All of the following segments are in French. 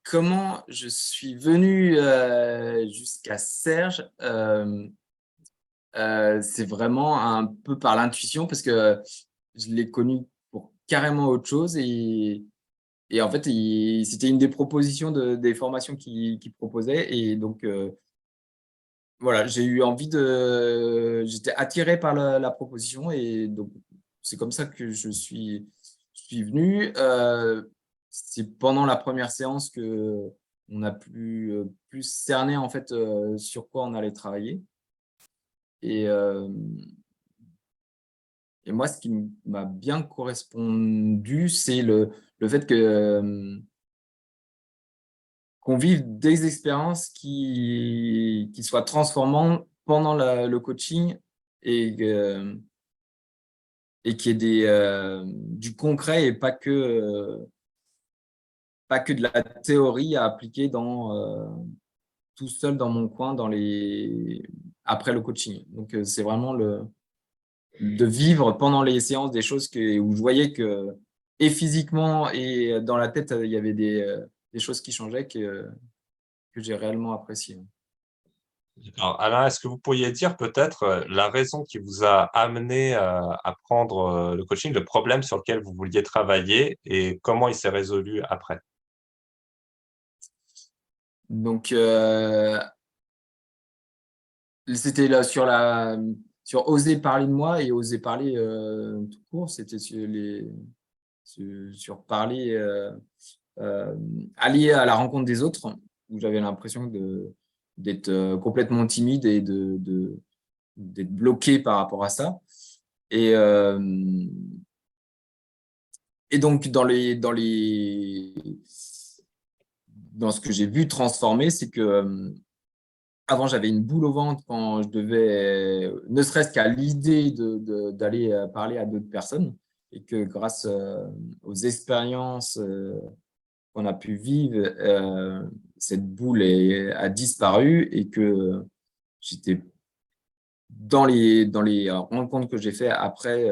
Comment je suis venu, jusqu'à Serge? C'est vraiment un peu par l'intuition parce que je l'ai connu pour carrément autre chose et en fait, c'était une des propositions des formations qu'il proposait et donc voilà, j'ai eu envie j'étais attiré par la proposition et donc c'est comme ça que je suis venu. C'est pendant la première séance qu'on a pu, plus cerner en fait, sur quoi on allait travailler et et moi ce qui m'a bien correspondu, c'est le fait que, qu'on vive des expériences qui soient transformantes pendant le coaching et et qu'il y ait du concret et pas que de la théorie à appliquer tout seul dans mon coin après le coaching. Donc, c'est vraiment de vivre pendant les séances des choses où je voyais que, et physiquement et dans la tête, il y avait des choses qui changeaient que j'ai réellement appréciées. Alors, Alain, est-ce que vous pourriez dire peut-être, la raison qui vous a amené, à prendre, le coaching, le problème sur lequel vous vouliez travailler et comment il s'est résolu après? Donc, c'était là sur oser parler de moi et oser parler, tout court. C'était sur parler, aller à la rencontre des autres, où j'avais l'impression d'être, complètement timide et d'être bloqué par rapport à ça et donc dans ce que j'ai vu transformer, c'est que, avant, j'avais une boule au ventre quand je devais, ne serait-ce qu'à l'idée d'aller, parler à d'autres personnes et que grâce, aux expériences, qu'on a pu vivre, cette boule a disparu et que j'étais dans les rencontres que j'ai fait après,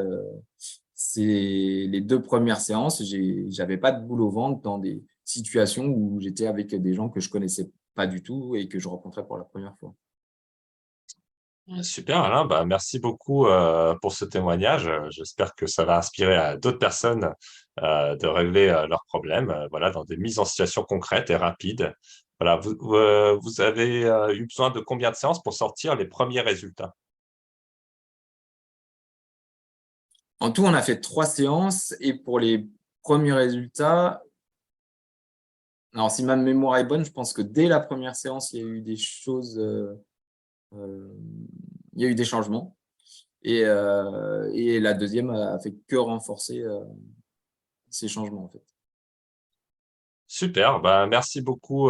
c'est les 2 premières séances, j'avais pas de boule au ventre dans des situations où j'étais avec des gens que je connaissais pas du tout et que je rencontrais pour la première fois. Ouais, super Alain, bah, merci beaucoup, pour ce témoignage. J'espère que ça va inspirer à d'autres personnes, de régler, leurs problèmes, voilà, dans des mises en situation concrètes et rapides. Voilà, vous avez, eu besoin de combien de séances pour sortir les premiers résultats? En tout, on a fait 3 séances et pour les premiers résultats, alors si ma mémoire est bonne, je pense que dès la première séance, il y a eu des choses, hem, il y a eu des changements et la deuxième a fait que renforcer, ces changements, en fait. Super, bah, merci beaucoup,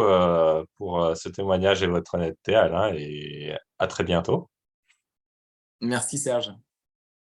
pour, ce témoignage et votre honnêteté Alain et à très bientôt. Merci Serge.